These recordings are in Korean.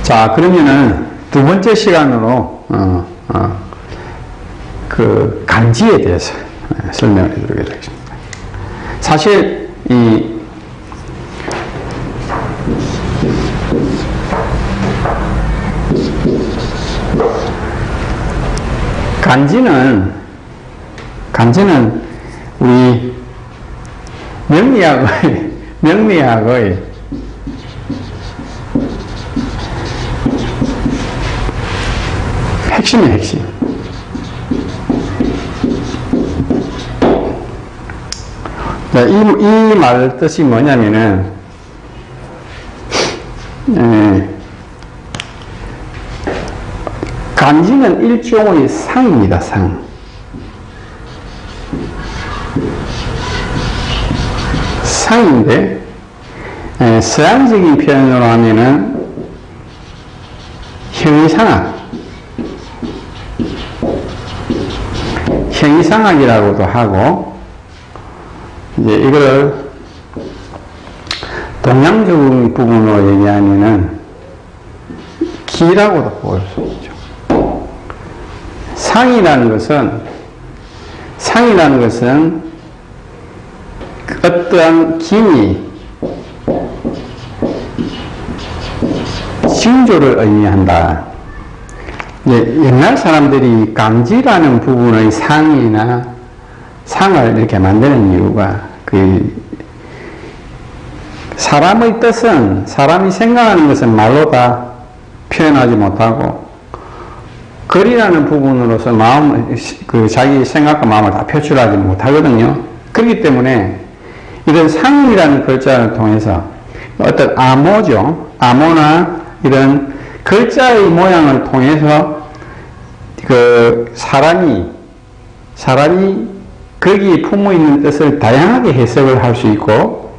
자, 그러면은 두 번째 시간으로 그 간지에 대해서 설명을 해드리도록 하겠습니다. 사실 이 간지는 우리 명리학의 핵심이에요, 핵심. 이 말 뜻이 뭐냐면은, 간지는 일종의 상입니다, 상. 상인데, 서양적인 표현으로 하면은, 형이상학이라고도 하고, 이제 이거를 동양적인 부분으로 얘기하면은 기라고도 볼 수 있죠. 상이라는 것은 어떠한 기미, 징조를 의미한다. 이제 옛날 사람들이 간지라는 부분의 상이나 상을 이렇게 만드는 이유가 사람의 뜻은, 사람이 생각하는 것은 말로 다 표현하지 못하고 글이라는 부분으로서 자기 생각과 마음을 다 표출하지 못하거든요. 그렇기 때문에 이런 상이라는 글자를 통해서 어떤 암호나 이런 글자의 모양을 통해서 사람이 거기에 품어 있는 뜻을 다양하게 해석을 할 수 있고,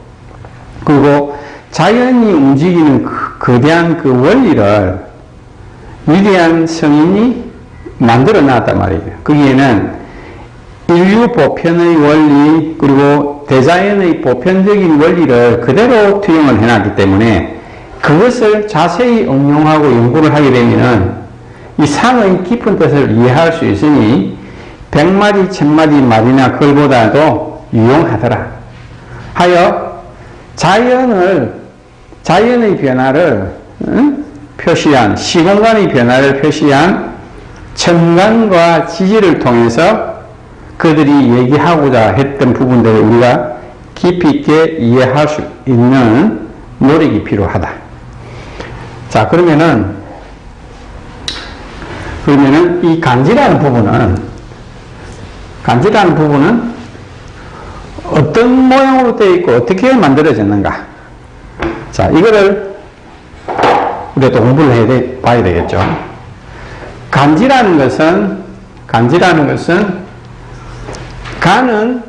그리고 자연이 움직이는 거대한 그 원리를 위대한 성인이 만들어 놨단 말이에요. 거기에는 인류 보편의 원리, 그리고 대자연의 보편적인 원리를 그대로 투영을 해놨기 때문에 그것을 자세히 응용하고 연구를 하게 되면은 이 상의 깊은 뜻을 이해할 수 있으니 100마디, 1000마디 말이나 글보다도 유용하더라 하여 자연의 변화를 표시한, 시공간의 변화를 표시한 천간과 지지를 통해서 그들이 얘기하고자 했던 부분들을 우리가 깊이 있게 이해할 수 있는 노력이 필요하다. 자, 그러면은 이 간지라는 부분은 어떤 모양으로 되어 있고 어떻게 만들어졌는가? 자, 이거를 우리가 또 공부를 봐야 되겠죠. 간지라는 것은 간은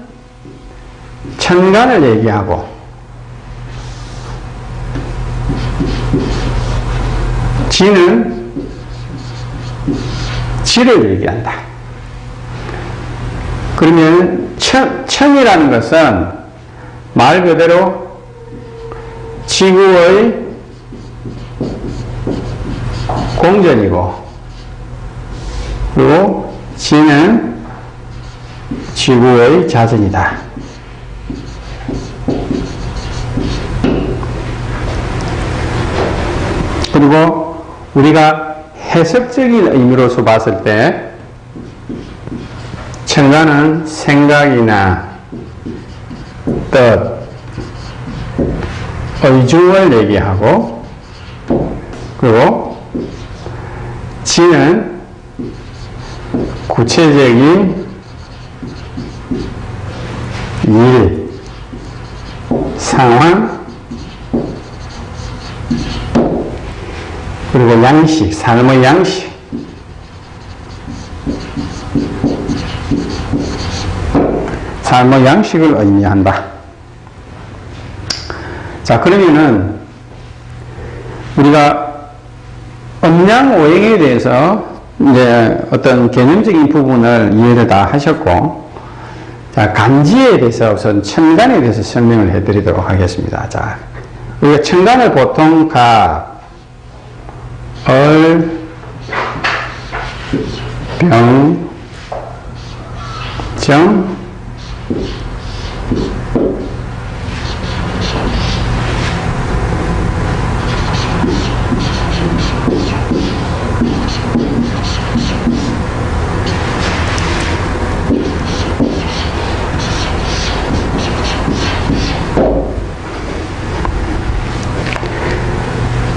천간을 얘기하고 지는 지를 얘기한다. 그러면 천이라는 것은 말 그대로 지구의 공전이고, 그리고 지는 지구의 자전이다. 그리고 우리가 해석적인 의미로서 봤을 때 천간은 생각이나 뜻, 의중을 얘기하고, 그리고 지는 구체적인 일, 상황, 그리고 양식, 삶의 양식, 삶의 양식을 의미한다. 자, 그러면은 우리가 음양오행에 대해서 이제 어떤 개념적인 부분을 이해를 다 하셨고, 자, 간지에 대해서 우선 천간에 대해서 설명을 해드리도록 하겠습니다. 자, 우리가 천간을 보통 얼, 병, 정,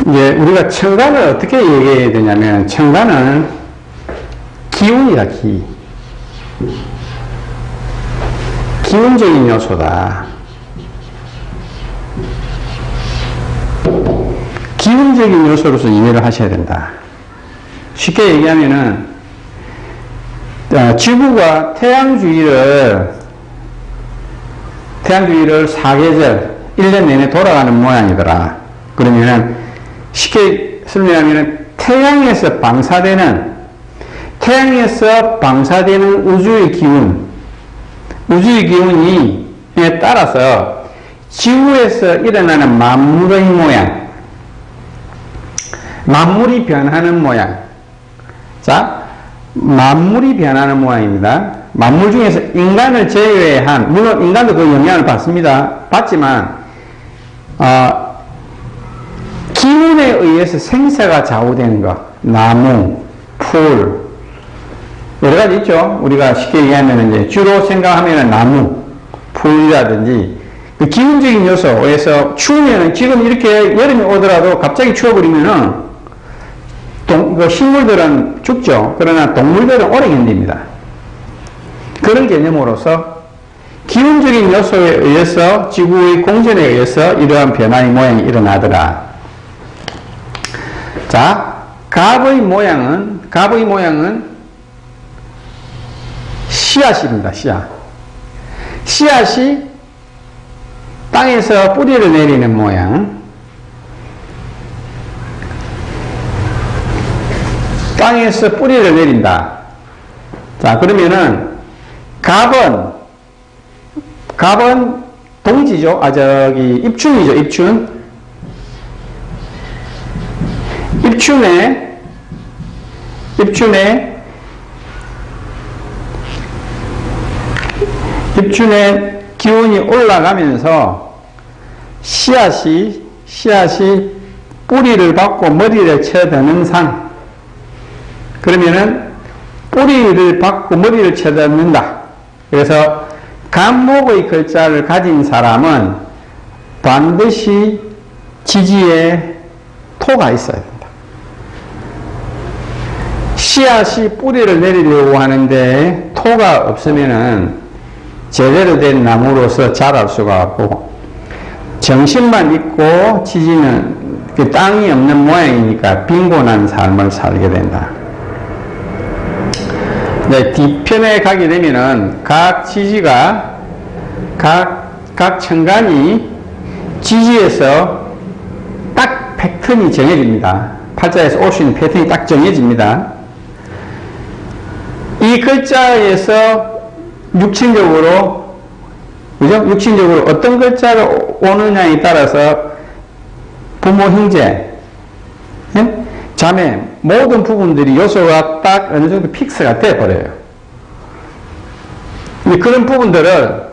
이제 우리가 청간을 어떻게 얘기해야 되냐면, 청간은 기운이다, 기운적인 요소다. 기운적인 요소로서 이해를 하셔야 된다. 쉽게 얘기하면은, 지구가 태양주위를 사계절, 1년 내내 돌아가는 모양이더라. 그러면은, 쉽게 설명하면 태양에서 방사되는 우주의 기운에 따라서 지구에서 일어나는 만물의 모양, 만물이 변하는 모양. 자, 만물이 변하는 모양입니다. 만물 중에서 인간을 제외한, 물론 인간도 그 영향을 받지만 기운에 의해서 생사가 좌우되는 것, 나무, 풀, 여러 가지 있죠. 우리가 쉽게 얘기하면 이제 주로 생각하면 나무, 풀이라든지 그 기운적인 요소에서 추우면은, 지금 이렇게 여름이 오더라도 갑자기 추워버리면은 그 식물들은 죽죠. 그러나 동물들은 오래 견딥니다. 그런 개념으로서 기운적인 요소에 의해서, 지구의 공전에 의해서 이러한 변화의 모양이 일어나더라. 자, 갑의 모양은 씨앗입니다. 씨앗이 땅에서 뿌리를 내리는 모양. 땅에서 뿌리를 내린다. 자, 그러면은 갑은 동지죠. 입춘이죠. 입춘에 기운이 올라가면서 씨앗이 뿌리를 받고 머리를 쳐드는 상. 그러면은 뿌리를 받고 머리를 쳐드는다. 그래서 갑목의 글자를 가진 사람은 반드시 지지에 토가 있어야 된다. 씨앗이 뿌리를 내리려고 하는데 토가 없으면은 제대로 된 나무로서 자랄 수가 없고, 정신만 있고 지지는 그 땅이 없는 모양이니까 빈곤한 삶을 살게 된다. 네, 뒤편에 가게 되면은 각 청간이 지지에서 딱 패턴이 정해집니다. 팔자에서 올 수 있는 패턴이 딱 정해집니다. 이 글자에서 육친적으로 어떤 글자가 오느냐에 따라서 부모, 형제, 자매, 모든 부분들이 요소가 딱 어느 정도 픽스가 돼버려요. 그런 부분들을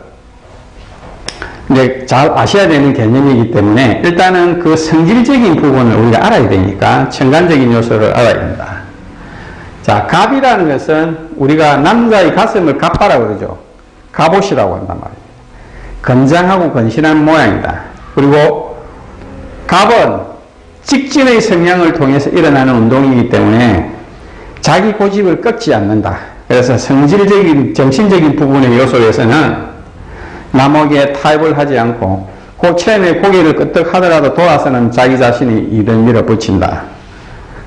이제 잘 아셔야 되는 개념이기 때문에, 일단은 그 성질적인 부분을 우리가 알아야 되니까 청간적인 요소를 알아야 된다. 자, 갑이라는 것은 우리가 남자의 가슴을 갑바라고 그러죠. 갑옷이라고 한단 말이에요. 건장하고 건실한 모양이다. 그리고 갑은 직진의 성향을 통해서 일어나는 운동이기 때문에 자기 고집을 꺾지 않는다. 그래서 성질적인, 정신적인 부분의 요소에서는 남에게 타협을 하지 않고, 처음에 고개를 끄덕 하더라도 돌아서는 자기 자신이 일을 밀어붙인다.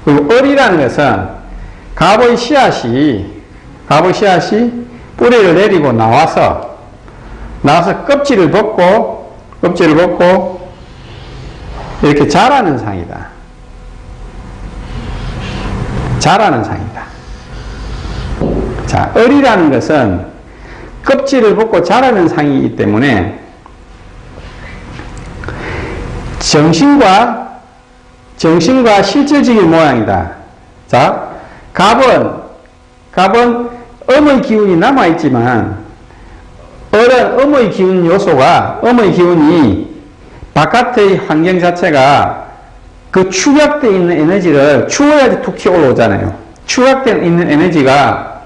그리고 을이라는 것은 갑의 씨앗이 뿌리를 내리고 나와서 껍질을 벗고 이렇게 자라는 상이다. 자, 을이라는 것은 껍질을 벗고 자라는 상이기 때문에 정신과 정신과 실질적인 모양이다. 자, 갑은 음의 기운이 남아있지만, 음의 기운 요소가, 음의 기운이 바깥의 환경 자체가 그 축약되어 있는 에너지를 추워야지 툭 튀어 올라오잖아요. 축약되어 있는 에너지가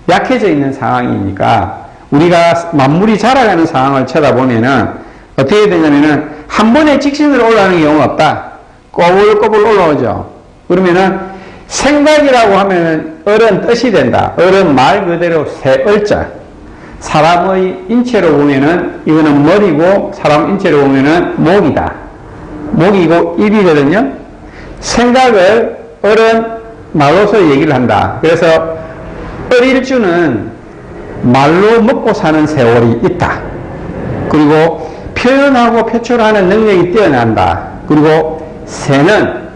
약해져 있는 상황이니까 우리가 만물이 자라가는 상황을 쳐다보면은 어떻게 되냐면은 한 번에 직선으로 올라가는 경우가 없다. 꼬불꼬불 올라오죠. 그러면은 생각이라고 하면은 을은 뜻이 된다. 을은 말 그대로 새 을자. 사람의 인체로 보면은 이거는 머리고 사람 인체로 보면은 목이다. 목이고 입이거든요. 생각을 을은 말로서 얘기를 한다. 그래서 을일주는 말로 먹고 사는 세월이 있다. 그리고 표현하고 표출하는 능력이 뛰어난다. 그리고 새는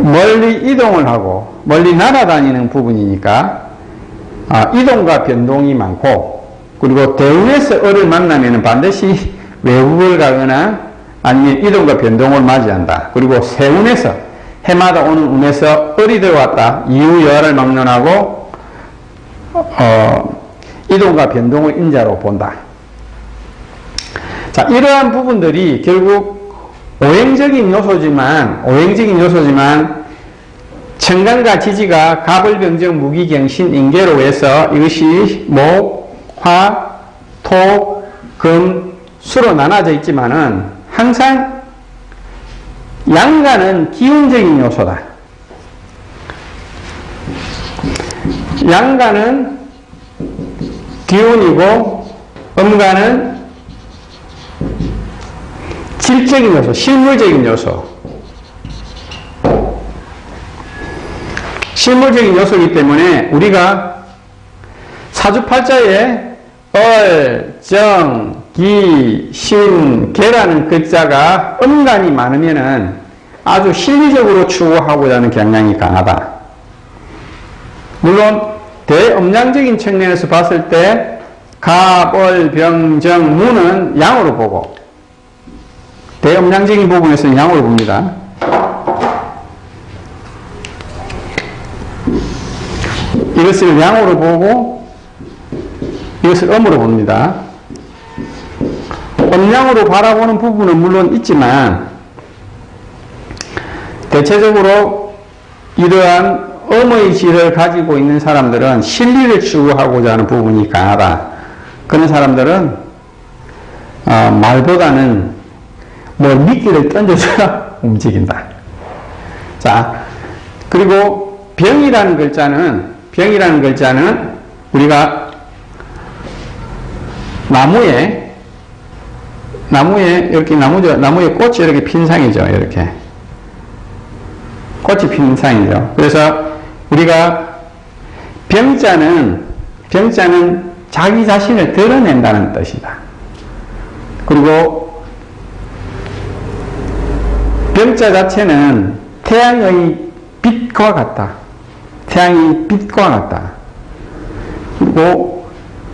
멀리 이동을 하고 멀리 날아다니는 부분이니까 이동과 변동이 많고, 그리고 대운에서 을을 만나면 반드시 외국을 가거나 아니면 이동과 변동을 맞이한다. 그리고 세운에서 해마다 오는 운에서 을이 들어왔다. 이유여하를 막론하고 이동과 변동을 인자로 본다. 자, 이러한 부분들이 결국 오행적인 요소지만 천간과 지지가 갑을병정 무기경신 인계로 해서 이것이 목, 화, 토, 금, 수로 나눠져 있지만은 항상 양간은 기운적인 요소다. 양간은 기운이고 음간은 질적인 요소, 실물적인 요소. 실물적인 요소이기 때문에 우리가 사주팔자에 얼, 정, 기, 신, 개라는 글자가 음간이 많으면은 아주 실리적으로 추구하고자 하는 경향이 강하다. 물론 대음양적인 측면에서 봤을 때 갑, 월, 병, 정, 무는 양으로 보고 대음양적인 부분에서는 양으로 봅니다. 이것을 양으로 보고 이것을 음으로 봅니다. 음양으로 바라보는 부분은 물론 있지만 대체적으로 이러한 음의 질을 가지고 있는 사람들은 실리를 추구하고자 하는 부분이 강하다. 그런 사람들은 말보다는 뭐 미끼를 던져줘야 움직인다. 자, 그리고 병이라는 글자는 우리가 나무에 이렇게 나무에 꽃이 이렇게 핀 상이죠. 이렇게 꽃이 핀 상이죠. 그래서 우리가 병자는 자기 자신을 드러낸다는 뜻이다. 그리고 병자 자체는 태양의 빛과 같다. 태양이 빛과 같다. 그리고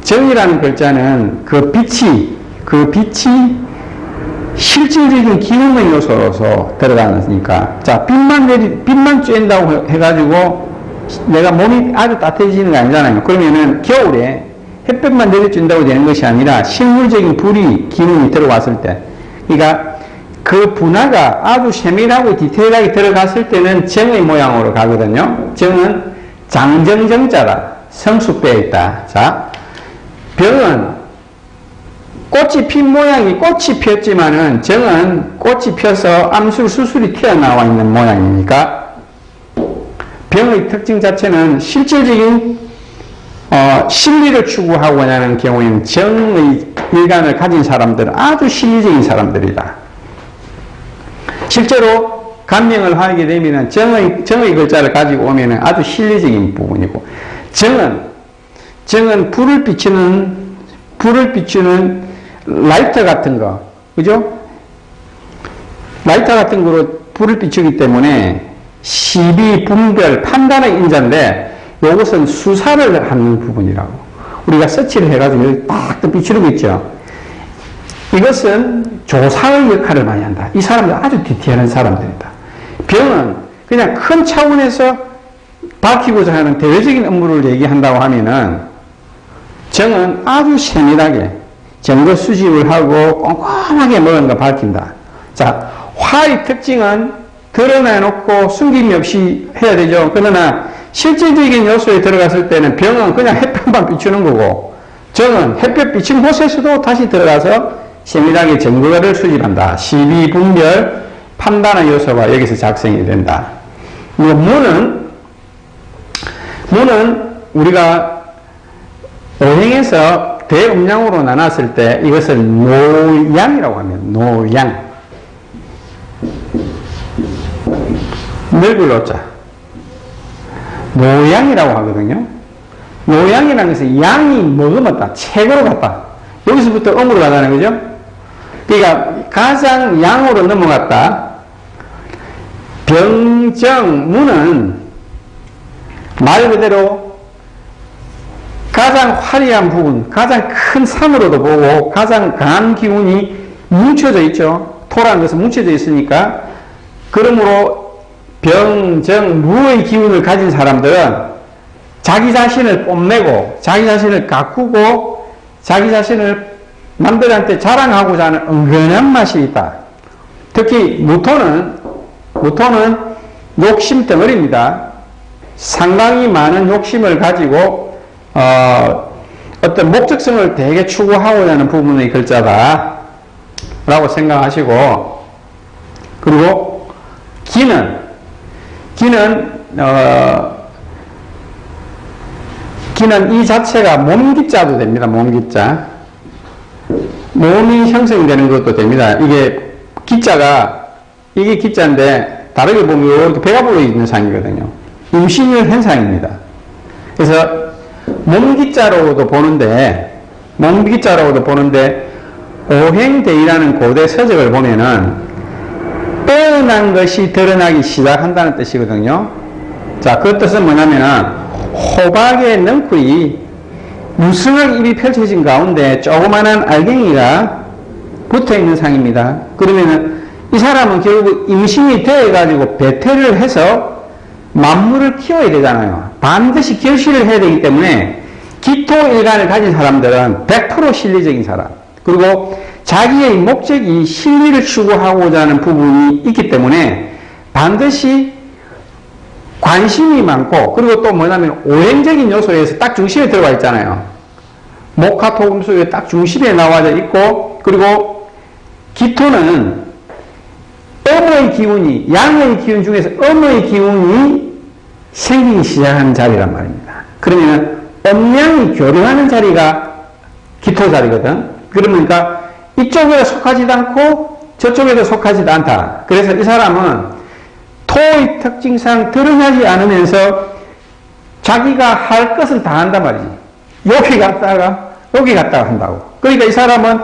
정이라는 글자는 그 빛이 실질적인 기운의 요소로서 들어가니까. 자, 빛만 쬐인다고 해가지고 내가 몸이 아주 따뜻해지는 게 아니잖아요. 그러면은 겨울에 햇볕만 내려준다고 되는 것이 아니라 실물적인 불이 기운이 들어왔을 때, 그러니까 그 분화가 아주 세밀하고 디테일하게 들어갔을 때는 정의 모양으로 가거든요. 정은 장정정자다. 성수 빼어 있다. 자, 병은 꽃이 핀 모양이 꽃이 폈지만은 정은 꽃이 펴서 암술 수술이 튀어나와 있는 모양이니까 병의 특징 자체는 실질적인 실리를 추구하고자 하는 경우에는 정의 일관을 가진 사람들은 아주 실리적인 사람들이다. 실제로 간명을 하게 되면 정의 글자를 가지고 오면 아주 실리적인 부분이고, 정은 불을 비추는 라이터 같은 거, 그죠? 라이터 같은 거로 불을 비추기 때문에 시비, 분별, 판단의 인자인데, 이것은 수사를 하는 부분이라고. 우리가 서치를 해가지고 딱 비추는 거 있죠. 이것은 조사의 역할을 많이 한다. 이 사람들 아주 디테일한 사람들이다. 병은 그냥 큰 차원에서 밝히고자 하는 대외적인 업무를 얘기한다고 하면은, 정은 아주 세밀하게 증거 수집을 하고 꼼꼼하게 뭔가 밝힌다. 자, 화의 특징은 드러내놓고 숨김이 없이 해야 되죠. 그러나 실질적인 요소에 들어갔을 때는 병은 그냥 햇볕만 비추는 거고, 정은 햇볕 비친 곳에서도 다시 들어가서 세밀하게 증거를 수집한다. 시비, 분별, 판단의 요소가 여기서 작성이 된다. 문은 우리가 오행에서 대음양으로 나눴을 때 이것을 노양이라고 합니다. 노양. 늙을 노자. 노양이라고 하거든요. 노양이라는 것은 양이 머금었다. 책으로 갔다. 여기서부터 음으로 가다는 거죠. 그러니까 가장 양으로 넘어갔다. 병정무는 말 그대로 가장 화려한 부분, 가장 큰 산으로도 보고 가장 강한 기운이 뭉쳐져 있죠. 토라는 것은 뭉쳐져 있으니까. 그러므로 병정무의 기운을 가진 사람들은 자기 자신을 뽐내고 자기 자신을 가꾸고 자기 자신을 남들한테 자랑하고자 하는 은근한 맛이 있다. 특히 무토는 욕심 덩어리입니다. 상당히 많은 욕심을 가지고 어떤 목적성을 되게 추구하고자 하는 부분의 글자다 라고 생각하시고, 그리고 기는 이 자체가 몸기자도 됩니다. 몸기자. 몸이 형성되는 것도 됩니다. 이게 기자인데 다르게 보면 이렇게 배가 불러 있는 상이거든요. 임신율 현상입니다. 그래서 몸기자로도 보는데 오행대이라는 고대 서적을 보면은 빼어난 것이 드러나기 시작한다는 뜻이거든요. 자, 그 뜻은 뭐냐면은 호박의 넝쿨이 무성하게 입이 펼쳐진 가운데 조그만한 알갱이가 붙어 있는 상입니다. 그러면은 이 사람은 결국 임신이 되어가지고 배태를 해서 만물을 키워야 되잖아요. 반드시 결실을 해야 되기 때문에 기토일간을 가진 사람들은 100% 실리적인 사람. 그리고 자기의 목적이 실리를 추구하고자 하는 부분이 있기 때문에 반드시 관심이 많고, 그리고 또 뭐냐면 오행적인 요소에서 딱 중심에 들어가 있잖아요. 목화토금속에 딱 중심에 나와져 있고, 그리고 기토는 음의 기운이, 양의 기운 중에서 음의 기운이 생기기 시작하는 자리란 말입니다. 그러면 음양이 교류하는 자리가 기토 자리거든. 그러니까 이쪽에 속하지도 않고 저쪽에도 속하지도 않다. 그래서 이 사람은 토의 특징상 드러나지 않으면서 자기가 할 것은 다 한단 말이지. 여기 갔다가 한다고. 그러니까 이 사람은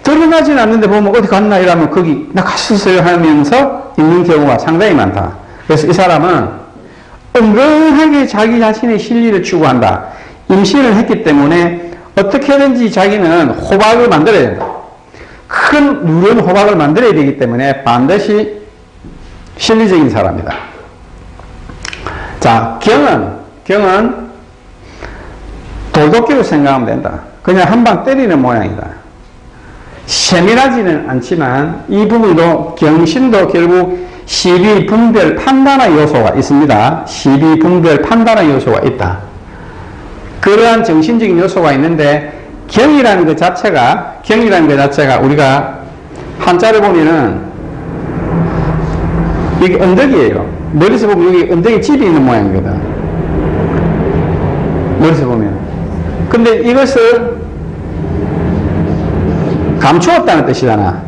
드러나진 않는데 보면 어디 갔나 이러면 거기 나 갔었어요 하면서 있는 경우가 상당히 많다. 그래서 이 사람은 은근하게 자기 자신의 실리를 추구한다. 임신을 했기 때문에 어떻게든지 자기는 호박을 만들어야 된다. 큰 누런 호박을 만들어야 되기 때문에 반드시 실리적인 사람이다. 자, 경은 돌도끼로 생각하면 된다. 그냥 한 방 때리는 모양이다. 세밀하지는 않지만 이 부분도 경신도 결국 시비, 분별, 판단의 요소가 있습니다. 시비, 분별, 판단의 요소가 있다. 그러한 정신적인 요소가 있는데 경이라는 것 자체가 우리가 한자를 보면은 이게 언덕이에요. 멀리서 보면 여기 언덕에 집이 있는 모양이거든. 멀리서 보면. 근데 이것을 감추었다는 뜻이잖아.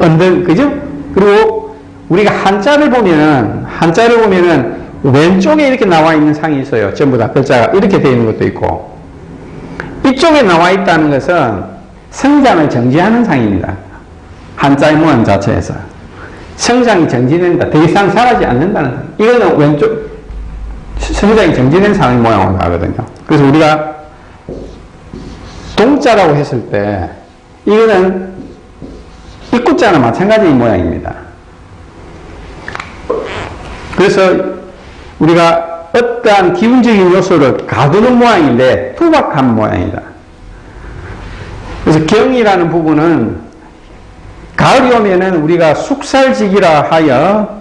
언덕, 그죠? 그리고 우리가 한자를 보면은 왼쪽에 이렇게 나와 있는 상이 있어요. 전부 다 글자가 이렇게 되어 있는 것도 있고. 이쪽에 나와 있다는 것은 성장을 정지하는 상입니다. 한자의 모양 자체에서. 성장이 정지된다. 더 이상 자라지 않는다는 상. 이거는 왼쪽, 성장이 정지된 상의 모양으로 나거든요. 그래서 우리가 동자라고 했을 때, 이거는 입구자나 마찬가지의 모양입니다. 그래서 우리가 어떠한 기운적인 요소를 가두는 모양인데 투박한 모양이다. 그래서 경이라는 부분은 가을이 오면은 우리가 숙살지기라 하여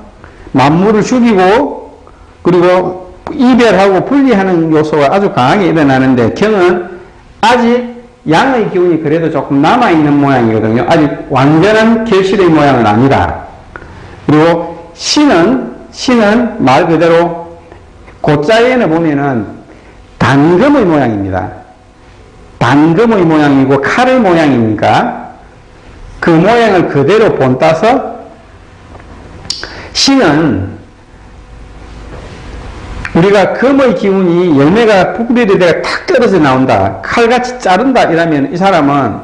만물을 죽이고 그리고 이별하고 분리하는 요소가 아주 강하게 일어나는데 경은 아직 양의 기운이 그래도 조금 남아있는 모양이거든요. 아직 완전한 결실의 모양은 아니다. 그리고 신은 말 그대로 고자에는 보면은 단검의 모양입니다. 단검의 모양이고 칼의 모양이니까 그 모양을 그대로 본따서 신은 우리가 금의 기운이 열매가 부풀이되다가 탁 떨어져 나온다. 칼같이 자른다. 이러면 이 사람은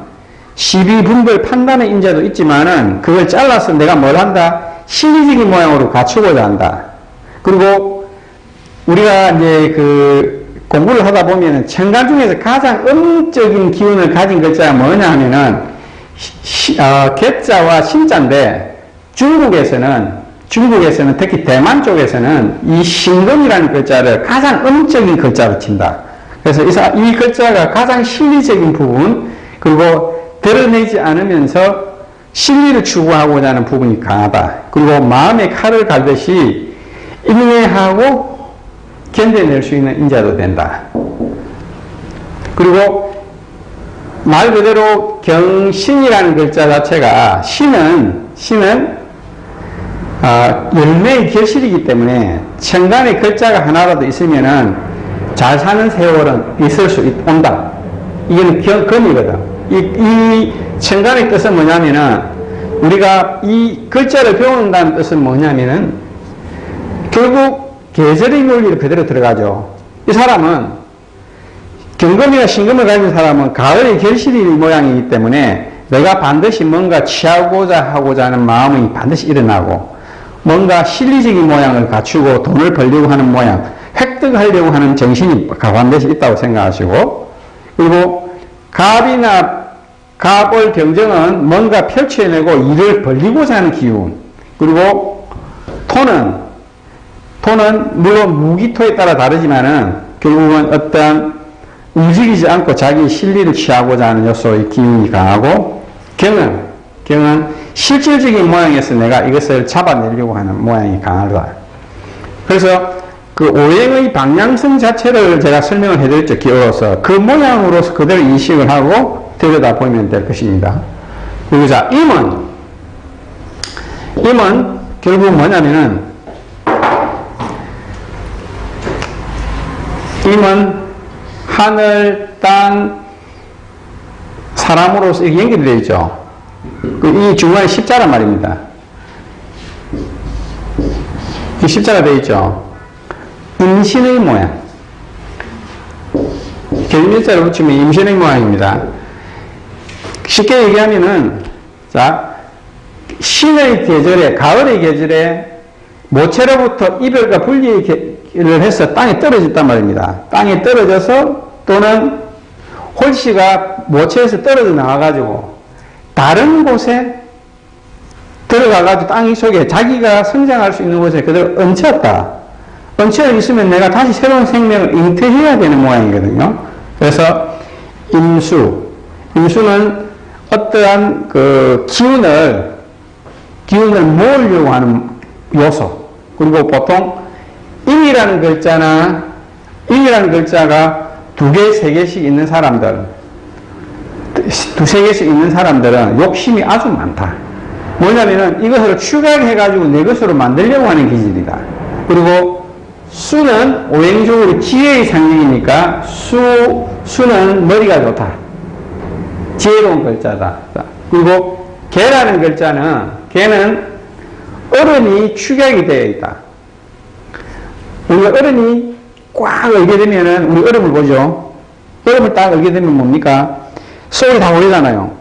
시비분별 판단의 인자도 있지만은 그걸 잘라서 내가 뭘 한다? 실리적인 모양으로 갖추고자 한다. 그리고 우리가 이제 공부를 하다 보면은 천간 중에서 가장 음적인 기운을 가진 글자가 뭐냐 하면은 개자와 신자인데 중국에서는 특히 대만 쪽에서는 이 신금이라는 글자를 가장 음적인 글자로 친다. 그래서 이 글자가 가장 실리적인 부분 그리고 드러내지 않으면서 실리를 추구하고자 하는 부분이 강하다. 그리고 마음의 칼을 갈듯이 인내하고 견뎌낼 수 있는 인자도 된다. 그리고 말 그대로 경신이라는 글자 자체가 신은 열매의 결실이기 때문에 천간에 글자가 하나라도 있으면은 잘 사는 세월은 있을 수 온다. 이게는 금이거든. 이 천간의 뜻은 뭐냐면은 우리가 이 글자를 배운다는 뜻은 뭐냐면은 결국 계절의 논리를 그대로 들어가죠. 이 사람은 경금이나 신금을 가진 사람은 가을의 결실이 모양이기 때문에 내가 반드시 뭔가 취하고자 하고자 하는 마음이 반드시 일어나고 뭔가 실리적인 모양을 갖추고 돈을 벌려고 하는 모양, 획득하려고 하는 정신이 반드시 있다고 생각하시고, 그리고 갑을 병정은 뭔가 펼쳐내고 일을 벌리고자 하는 기운, 그리고 토는 물론 무기토에 따라 다르지만은 결국은 어떠한 움직이지 않고 자기 실리를 취하고자 하는 요소의 기운이 강하고, 경은 실질적인 모양에서 내가 이것을 잡아내려고 하는 모양이 강하다. 그래서 그 오행의 방향성 자체를 제가 설명을 해드렸죠. 기어서 그 모양으로서 그대로 인식을 하고 들여다보면 될 것입니다. 그리고 자, 임은 결국 뭐냐면은 임은 하늘, 땅, 사람으로서 이렇게 연결이 되어 있죠. 이 중간에 십자란 말입니다. 이 십자가 되어 있죠. 임신의 모양. 결밀자로 붙이면 임신의 모양입니다. 쉽게 얘기하면은, 자, 신의 계절에, 가을의 계절에 모체로부터 이별과 분리를 해서 땅에 떨어졌단 말입니다. 땅에 떨어져서 또는 홀씨가 모체에서 떨어져 나와가지고 다른 곳에 들어가가지고 땅 속에 자기가 성장할 수 있는 곳에 그대로 얹혔다. 얹혀 있으면 내가 다시 새로운 생명을 잉태해야 되는 모양이거든요. 그래서 임수는 어떠한 그 기운을 모으려고 하는 요소. 그리고 보통 임이라는 글자가 2개, 3개씩 있는 사람들, 2-3개씩 있는 사람들은 욕심이 아주 많다. 뭐냐면은 이것을 추가해가지고 내 것으로 만들려고 하는 기질이다. 그리고 수는 오행적으로 지혜의 상징이니까 수는 머리가 좋다. 지혜로운 글자다. 그리고 개라는 글자는 개는 어른이 축약이 되어 있다. 우리가 어른이 꽉 얼게 되면은 우리 얼음을 보죠. 얼음을 딱 얼게 되면 뭡니까? 속이 다 보이잖아요.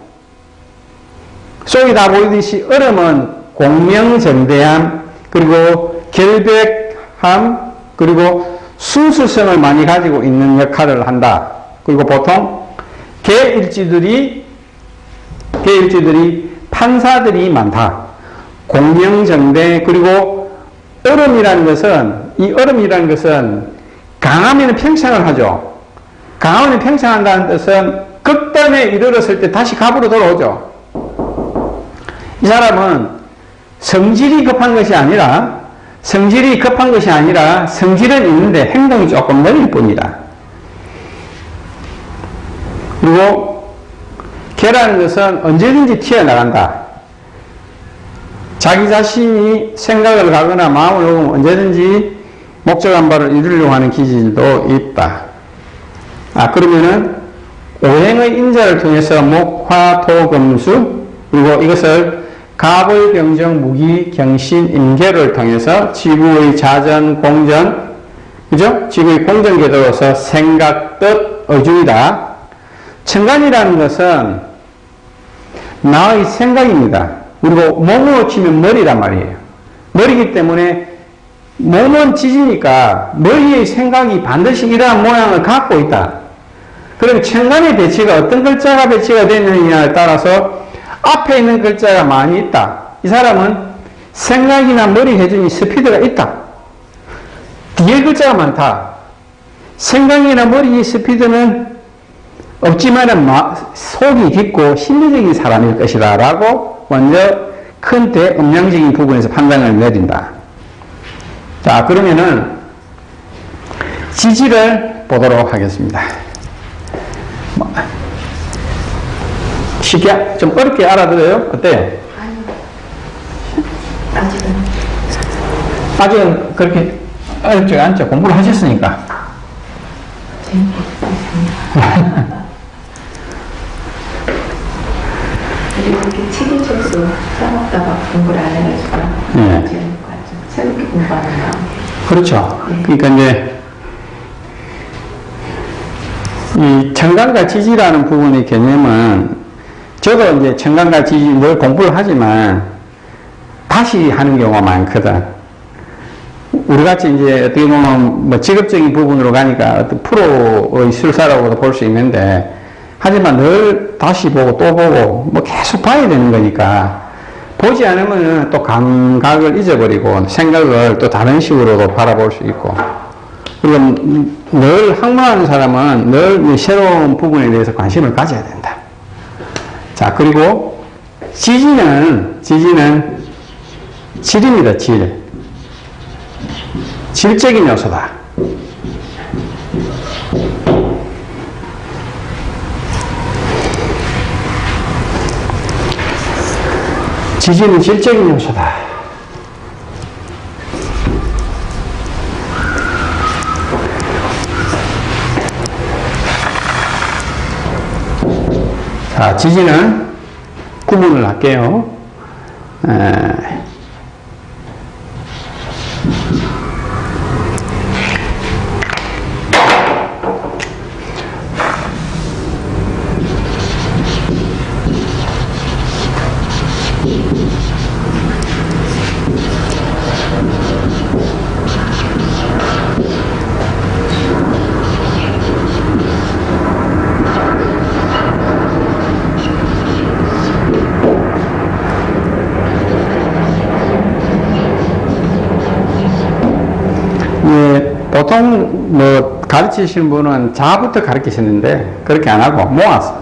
속이 다 보이듯이 얼음은 공명정대함, 그리고 결백함, 그리고 순수성을 많이 가지고 있는 역할을 한다. 그리고 보통 개일지들이 계율지들이 판사들이 많다. 공명정대. 그리고 얼음이라는 것은, 이 얼음이라는 것은 강하면 팽창을 하죠. 강하면 팽창한다는 뜻은 극단에 이르렀을 때 다시 갑으로 돌아오죠. 이 사람은 성질이 급한 것이 아니라 성질은 있는데 행동이 조금 느릴 뿐이다. 그리고 개라는 것은 언제든지 튀어나간다. 자기 자신이 생각을 가거나 마음을 먹으면 언제든지 목적한 바를 이루려고 하는 기질도 있다. 그러면은 오행의 인자를 통해서 목, 화, 토, 금수, 그리고 이것을 갑을, 병정, 무기, 경신, 임계를 통해서 지구의 자전, 공전, 그죠? 지구의 공전 궤도로서 생각, 뜻, 의중이다. 천간이라는 것은 나의 생각입니다. 그리고 몸으로 치면 머리란 말이에요. 머리이기 때문에 몸은 지지니까 머리의 생각이 반드시 이러한 모양을 갖고 있다. 그럼 천간의 배치가 어떤 글자가 배치가 되느냐에 따라서 앞에 있는 글자가 많이 있다. 이 사람은 생각이나 머리 회전이 스피드가 있다. 뒤에 글자가 많다. 생각이나 머리의 스피드는 없지만은 속이 깊고 심리적인 사람일 것이다 라고 먼저 큰 대음량적인 부분에서 판단을 내린다. 자, 그러면은 지지를 보도록 하겠습니다. 쉽게 좀 어렵게 알아들어요? 어때요? 아직은 그렇게 어렵지 않죠. 공부를 하셨으니까. 그리고 이렇게 치기철수 써먹다가 공부를 안 해가지고 새롭게 공부하는 마음. 그렇죠. 네. 그러니까 이제 이 천간과 지지라는 부분의 개념은 저도 이제 천간과 지지 늘 공부를 하지만 다시 하는 경우가 많거든. 우리 같이 이제 어떻게 보면 뭐 직업적인 부분으로 가니까 어떤 프로의 술사라고도 볼 수 있는데, 하지만 늘 다시 보고 또 보고 뭐 계속 봐야 되는 거니까 보지 않으면 또 감각을 잊어버리고 생각을 또 다른 식으로도 바라볼 수 있고, 그리고 늘 학문하는 사람은 늘 새로운 부분에 대해서 관심을 가져야 된다. 자, 그리고 지지는 질입니다. 질적인 요소다. 지지는 질적인 요소다. 자, 지지는 구분을 할게요. 보통 뭐 가르치시는 분은 자부터 가르치시는데 그렇게 안 하고 모아서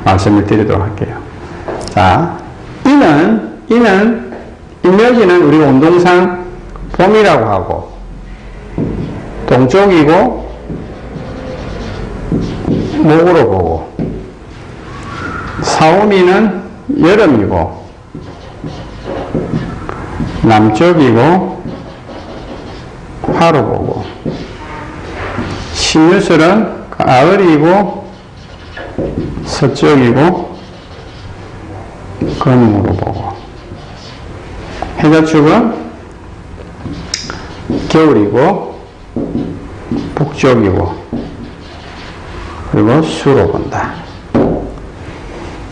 말씀을 드리도록 할게요. 자, 이는 인묘지는 우리가 운동상 봄이라고 하고 동쪽이고 목으로 보고, 사오미는 여름이고 남쪽이고 화로 보고, 신유술은 가을이고 서쪽이고 금으로 보고, 해자축은 겨울이고 북쪽이고 그리고 수로 본다.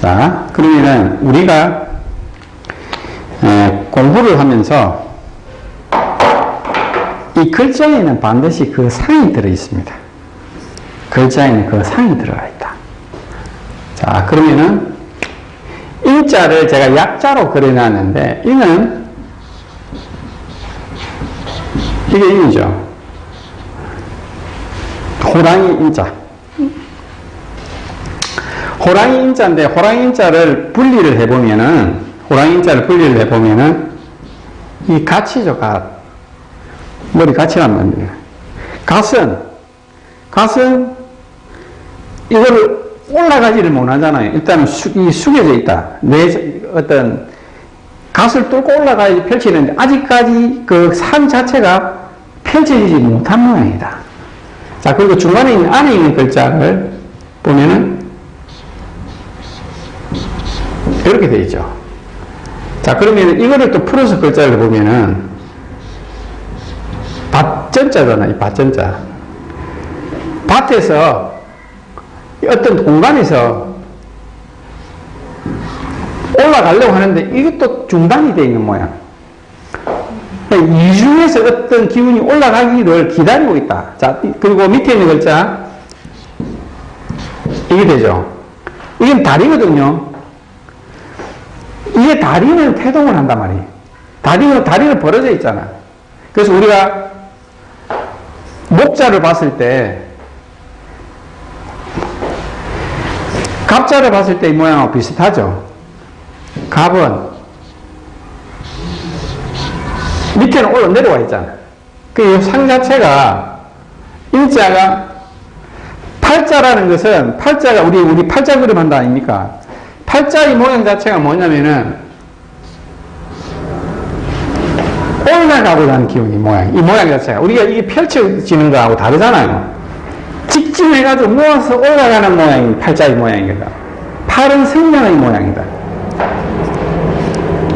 자, 그러면은 우리가 공부를 하면서 이 글자에는 반드시 그 상이 들어 있습니다. 글자에는 그 상이 들어가 있다. 자, 그러면은 인자를 제가 약자로 그려놨는데 이는 이게 인이죠. 호랑이 인자. 호랑이 인자인데 호랑이 인자를 분리를 해보면은 이 갓이죠. 갓. 머리 갓이란 말이에요. 갓은 이거를 올라가지를 못하잖아요. 일단은 숙여져 있다. 어떤 갓을 뚫고 올라가야지 펼치는데 아직까지 그 산 자체가 펼쳐지지 못한 모양이다. 자, 그리고 중간에 있는 안에 있는 글자를 보면은 이렇게 되어 있죠. 자, 그러면 이거를 또 풀어서 글자를 보면은 밭전자잖아요. 밭전자. 밭에서 어떤 공간에서 올라가려고 하는데 이것도 중단이 되어 있는 모양. 이중에서 어떤 기운이 올라가기를 기다리고 있다. 자, 그리고 밑에 있는 글자 이게 되죠. 이건 다리거든요. 이게 다리는 태동을 한단 말이에요. 다리는 벌어져 있잖아. 그래서 우리가 목자를 봤을 때 갑자를 봤을 때 이 모양하고 비슷하죠. 갑은 밑에는 올라 내려와 있잖아. 그 상 자체가 인자가 팔자라는 것은 팔자가 우리 팔자 그림 한다 아닙니까? 팔자의 모양 자체가 뭐냐면은 올라가고자 하는 기운이 이 모양 자체가 우리가 이게 펼쳐지는 거하고 다르잖아요. 직진해가지고 모아서 올라가는 모양이 팔자의 모양이다. 팔은 생명의 모양이다.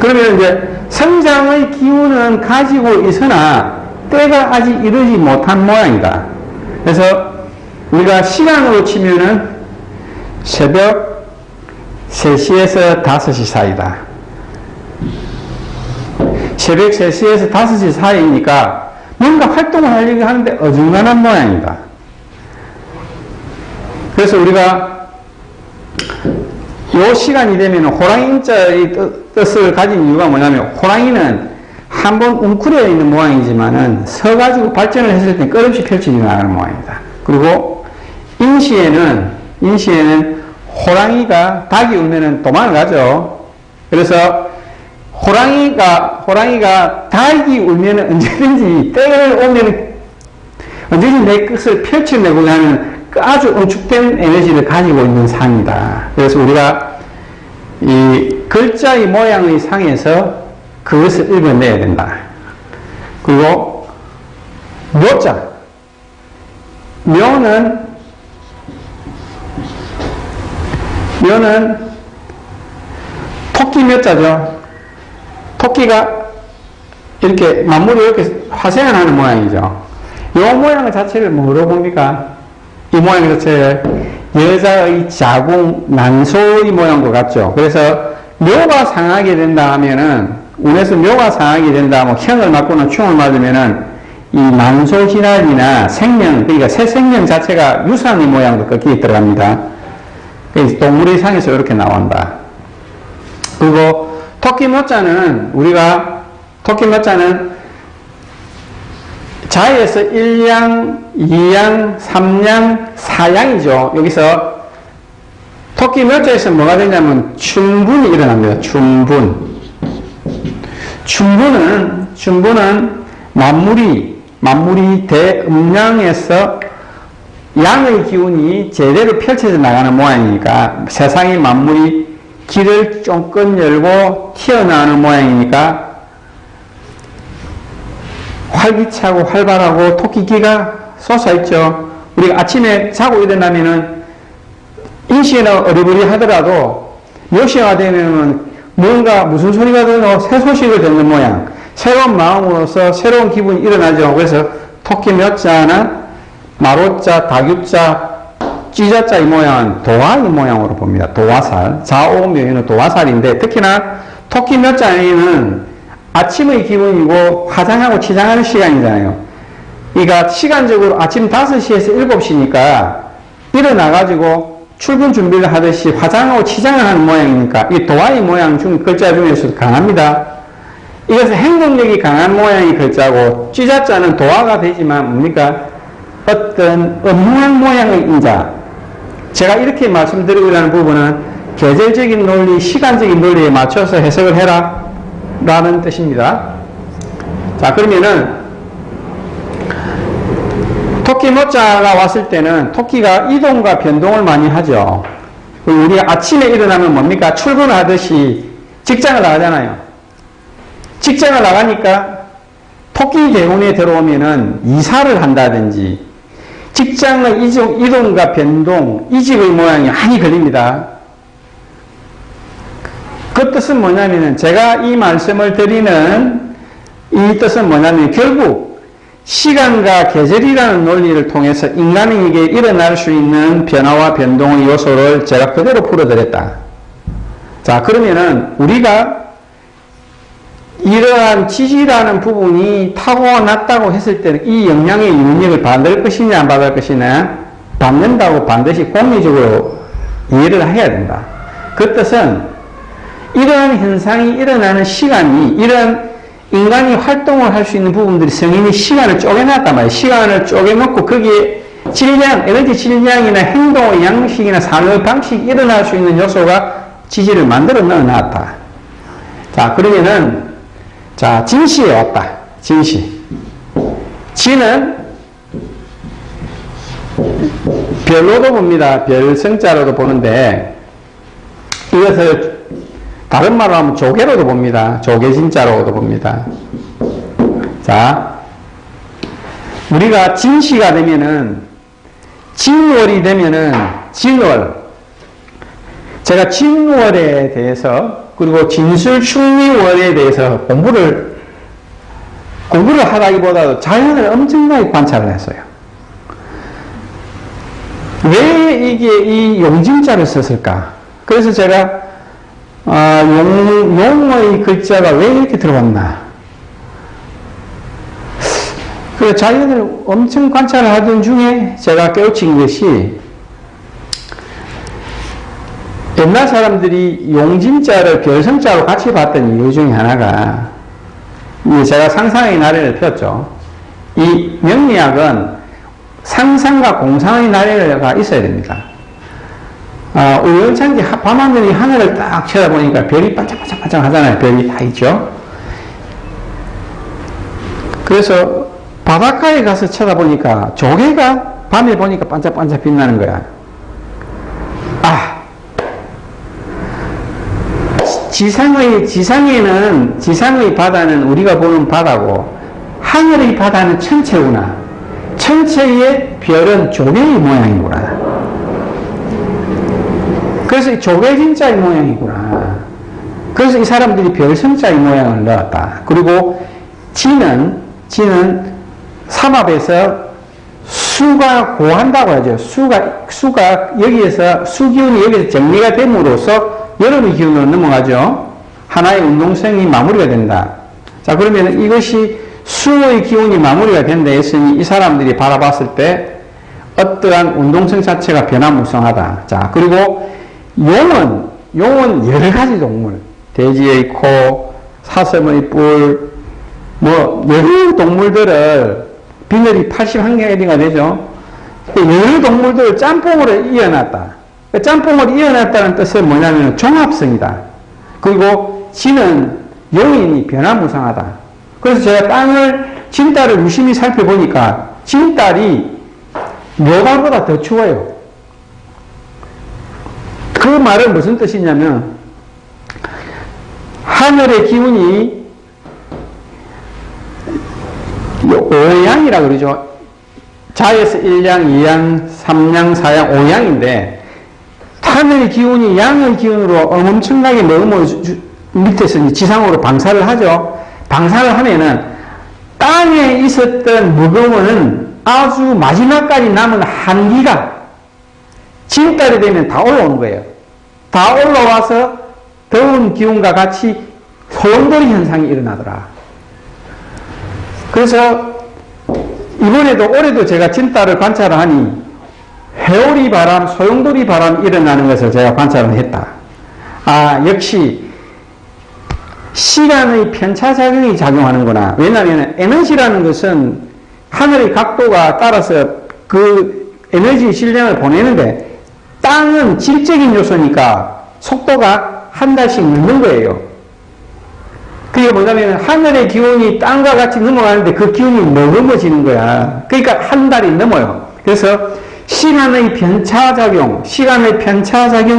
그러면 이제 성장의 기운은 가지고 있으나 때가 아직 이르지 못한 모양이다. 그래서 우리가 시간으로 치면은 새벽 3시에서 5시 사이다. 새벽 3시에서 5시 사이니까 뭔가 활동을 하려고 하는데 어중간한 모양이다. 그래서 우리가 요 시간이 되면 호랑이자의 뜻을 가진 이유가 뭐냐면 호랑이는 한번 웅크려 있는 모양이지만은 서가지고 발전을 했을 때 끝없이 펼치지 않는 모양이다. 그리고 인시에는 호랑이가 닭이 울면은 도망을 가죠. 그래서 호랑이가 닭이 울면은 언제든지 때를 오면은 언제든지 내 끝을 펼쳐내고자 하는 아주 응축된 에너지를 가지고 있는 상이다. 그래서 우리가 이 글자의 모양의 상에서 그것을 읽어내야 된다. 그리고 묘자. 묘는 토끼 묘자죠. 토끼가 이렇게 만물이 이렇게 화생하는 모양이죠. 이 모양 자체를 뭐로 봅니까? 이 모양 자체를 여자의 자궁, 난소의 모양과 같죠. 그래서 묘가 상하게 된다 하면은, 운에서 묘가 상하게 된다 하면 형을 맞거나 충을 맞으면은 이 난소 질환이나 생명, 그러니까 새 생명 자체가 유산의 모양도 거기에 들어갑니다. 그래서 동물의 상에서 이렇게 나온다. 그리고 토끼 묘자는 자에서 1양, 2양, 3양, 4양이죠. 여기서 토끼 묘자에서 뭐가 되냐면 춘분이 일어납니다. 춘분은 만물이 대음양에서 양의 기운이 제대로 펼쳐져 나가는 모양이니까 세상의 만물이 길을 쫑긋 열고 튀어나오는 모양이니까 활기차고 활발하고 토끼기가 솟아있죠. 우리가 아침에 자고 일어나면은 인시나 어리버리 하더라도 몇 시가 되면은 뭔가 무슨 소리가 들어도 새 소식을 듣는 모양, 새로운 마음으로서 새로운 기분이 일어나죠. 그래서 토끼 묘자나 마로자, 다규자, 찌자자 이 모양은 도화의 모양으로 봅니다. 도화살. 좌오묘에는 도화살인데 특히나 토끼 묘자에는 아침의 기분이고 화장하고 치장하는 시간이잖아요. 그러니까 시간적으로 아침 5시에서 7시니까 일어나가지고 출근 준비를 하듯이 화장하고 치장을 하는 모양이니까 이 도화의 모양 중 글자 중에서도 강합니다. 이것은 행동력이 강한 모양의 글자고 쥐자자는 도화가 되지만 뭡니까? 어떤 업무한 모양의 인자. 제가 이렇게 말씀드리려는 부분은 계절적인 논리, 시간적인 논리에 맞춰서 해석을 해라 라는 뜻입니다. 자, 그러면은 토끼 모자가 왔을 때는 토끼가 이동과 변동을 많이 하죠. 우리가 아침에 일어나면 뭡니까? 출근하듯이 직장을 나가잖아요. 직장을 나가니까 토끼 대운에 들어오면은 이사를 한다든지 직장의 이동과 변동, 이직의 모양이 많이 걸립니다. 그 뜻은 뭐냐면은 제가 이 말씀을 드리는 이 뜻은 뭐냐면 결국 시간과 계절이라는 논리를 통해서 인간에게 일어날 수 있는 변화와 변동의 요소를 제가 그대로 풀어드렸다. 자, 그러면은 우리가 이러한 지지라는 부분이 타고났다고 했을 때는 이 영향의 영향력을 받을 것이냐 안 받을 것이냐, 받는다고 반드시 공리적으로 이해를 해야 된다. 그 뜻은 이러한 현상이 일어나는 시간이, 이런 인간이 활동을 할 수 있는 부분들이 성인이 시간을 쪼개놨단 말이에요. 시간을 쪼개놓고 거기에 질량, 에너지 질량이나 행동의 양식이나 삶의 방식이 일어날 수 있는 요소가 지지를 만들어 넣어놨다. 자, 그러면은 자, 진시에 왔다. 진시. 지는 별로도 봅니다. 별성자로도 보는데 이것을 다른 말로 하면 조개로도 봅니다. 조개진자로도 봅니다. 자, 우리가 진시가 되면은 진월이 되면은 진월. 제가 진월에 대해서 그리고 진술충리월에 대해서 공부를 하다기보다도 자연을 엄청나게 관찰을 했어요. 왜 이게 이 용진자를 썼을까? 그래서 제가 용의 글자가 왜 이렇게 들어왔나? 그 자연을 엄청 관찰을 하던 중에 제가 깨우친 것이 옛날 사람들이 용진자를 별성자로 같이 봤던 이유 중에 하나가 제가 상상의 나래를 폈죠. 이 명리학은 상상과 공상의 나래가 있어야 됩니다. 우연찮게 밤하늘이 하늘을 딱 쳐다보니까 별이 반짝반짝 하잖아요. 별이 다 있죠. 그래서 바닷가에 가서 쳐다보니까 조개가 밤에 보니까 반짝반짝 빛나는 거야. 지상의 바다는 우리가 보는 바다고 하늘의 바다는 천체구나. 천체의 별은 조개의 모양이구나. 그래서 이 조개진자의 모양이구나. 그래서 이 사람들이 별성자의 모양을 넣었다. 그리고 지는 삼합에서 수가 고한다고 하죠. 수가 여기에서 수기운이 여기서 정리가 됨으로써 여름의 기운으로 넘어가죠. 하나의 운동성이 마무리가 된다. 자, 그러면 이것이 수의 기운이 마무리가 된다 했으니 이 사람들이 바라봤을 때 어떠한 운동성 자체가 변화무쌍하다. 자, 그리고 용은 여러 가지 동물, 돼지의 코, 사슴의 뿔, 여러 동물들을 비늘이 81개가 되죠. 여러 동물들을 짬뽕으로 이어놨다. 짬뽕을 이어놨다는 뜻은 뭐냐면 종합성이다. 그리고 지는 용인이 변화무쌍하다. 그래서 제가 진달을 유심히 살펴보니까 진달이 묘달보다 더 추워요. 그 말은 무슨 뜻이냐면 하늘의 기운이 오양이라고 그러죠. 자에서 1양, 2양, 3양, 4양, 5양인데 하늘의 기운이 양의 기운으로 엄청나게 밑에서 지상으로 방사를 하죠. 방사를 하면은 땅에 있었던 무거움은 아주 마지막까지 남은 한기가 진달이 되면 다 올라오는 거예요. 다 올라와서 더운 기운과 같이 소용돌이 현상이 일어나더라. 그래서 올해도 제가 진달을 관찰을 하니 회오리 바람, 소용돌이 바람이 일어나는 것을 제가 관찰을 했다. 아, 역시 시간의 편차작용이 작용하는구나. 왜냐하면 에너지라는 것은 하늘의 각도가 따라서 그 에너지 질량을 보내는데 땅은 질적인 요소니까 속도가 한 달씩 늦는 거예요. 그게 뭐냐면 하늘의 기온이 땅과 같이 넘어가는데 그 기온이 머금어지는 거야. 그러니까 한 달이 넘어요. 그래서 시간의 편차작용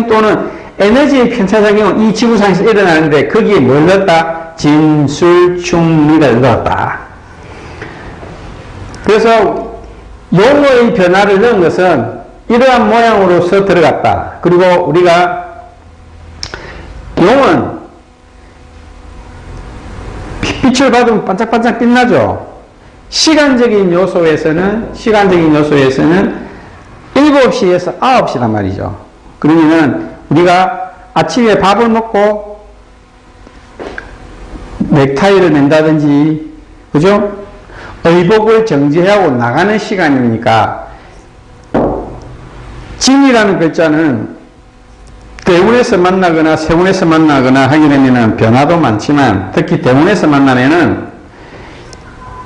또는 에너지의 편차작용은 이 지구상에서 일어나는데 거기에 뭘 넣었다? 진술충리를 넣었다. 그래서 용어의 변화를 넣은 것은 이러한 모양으로서 들어갔다. 그리고 우리가 용은 빛을 받으면 반짝반짝 빛나죠. 시간적인 요소에서는 7시에서 9시란 말이죠. 그러면은 우리가 아침에 밥을 먹고 넥타이를 맨다든지, 그죠? 의복을 정지하고 나가는 시간이니까, 진이라는 글자는 대운에서 만나거나 세운에서 만나거나 하게 되면은 변화도 많지만, 특히 대운에서 만나면은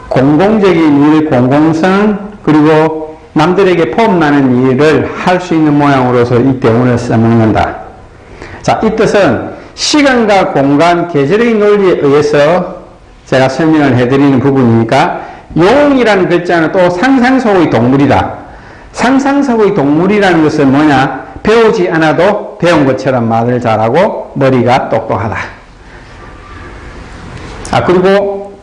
공공적인 일, 공공성, 그리고 남들에게 폼나는 일을 할 수 있는 모양으로서 이 대운을 써먹는다. 자, 이 뜻은 시간과 공간, 계절의 논리에 의해서 제가 설명을 해드리는 부분이니까, 용이라는 글자는 또 상상 속의 동물이다. 상상 속의 동물이라는 것은 뭐냐? 배우지 않아도 배운 것처럼 말을 잘하고 머리가 똑똑하다. 아, 그리고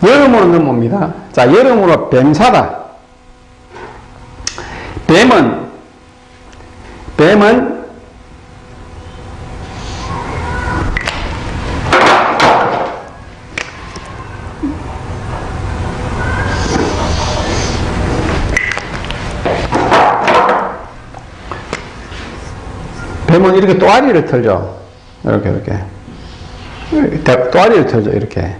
여름으로 넘어옵니다. 자, 여름으로 뱀사다. 뱀은 이렇게 또아리를 털죠. 이렇게. 또아리를 털죠. 이렇게.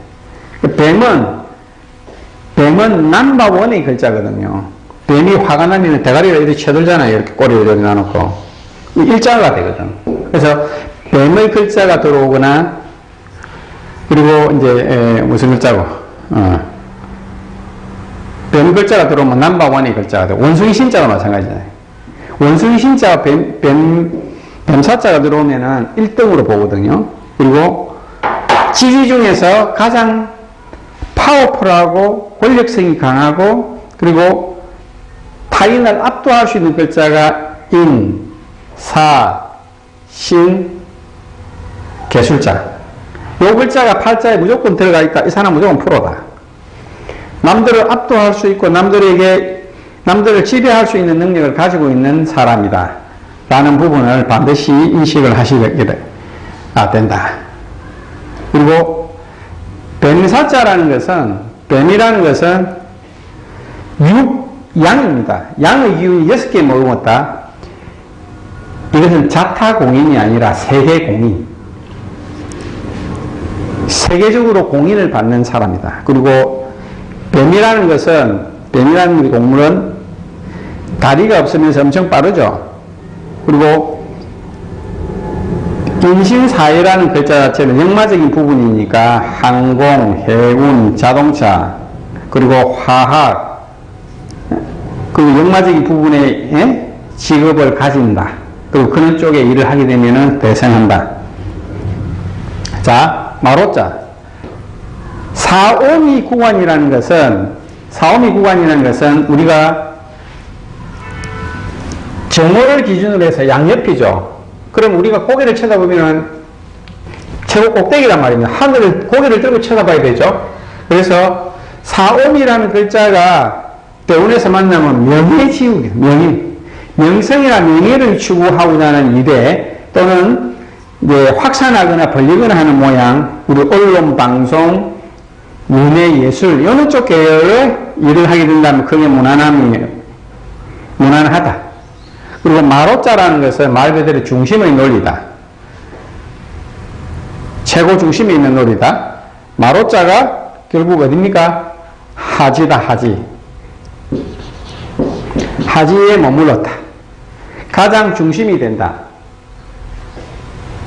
뱀은 넘버원의 글자거든요. 뱀이 화가 나면 대가리를 이렇게 쳐들잖아요. 이렇게 꼬리를 이렇게 놔놓고. 일자가 되거든. 그래서 뱀의 글자가 들어오거나, 그리고 이제, 무슨 글자고, 뱀 글자가 들어오면 넘버원의 글자가 돼. 원숭이 신자가 마찬가지잖아요. 원숭이 신자가 뱀사자가 들어오면은 1등으로 보거든요. 그리고 지지 중에서 가장 파워풀하고 권력성이 강하고, 그리고 타인을 압도할 수 있는 글자가 인, 사, 신, 개술자. 요 글자가 팔자에 무조건 들어가 있다. 이 사람 무조건 프로다. 남들을 압도할 수 있고 남들을 지배할 수 있는 능력을 가지고 있는 사람이다. 라는 부분을 반드시 인식을 하시게 된다. 그리고 뱀사자라는 것은, 뱀이라는 것은 양입니다. 양의 기운이 6개 머금었다. 이것은 자타공인이 아니라 세계공인. 세계적으로 공인을 받는 사람이다. 그리고 뱀이라는 우리 동물은 다리가 없으면서 엄청 빠르죠. 그리고 인신사회라는 글자 자체는 역마적인 부분이니까 항공, 해운, 자동차, 그리고 화학, 그리고 역마적인 부분에 직업을 가진다. 그리고 그런 쪽에 일을 하게 되면은 대성한다. 자, 마로자. 사오미 구간이라는 것은 우리가 정오를 기준으로 해서 양옆이죠. 그럼 우리가 고개를 쳐다보면 최고 꼭대기란 말입니다. 하늘을 고개를 들고 쳐다봐야 되죠. 그래서 사옴이라는 글자가 대운에서 만나면 명예지우기, 명성이나 명예를 추구하고자 하는 일에 또는 이제 확산하거나 벌리거나 하는 모양, 우리 언론, 방송, 문예, 예술 이런 쪽 계열의 일을 하게 된다면 그게 무난하다. 그리고 마로자라는 것은 말 그대로 중심의 논리다. 최고 중심에 있는 논리다. 마로자가 결국 어딥니까? 하지다, 하지. 하지에 머물렀다. 가장 중심이 된다.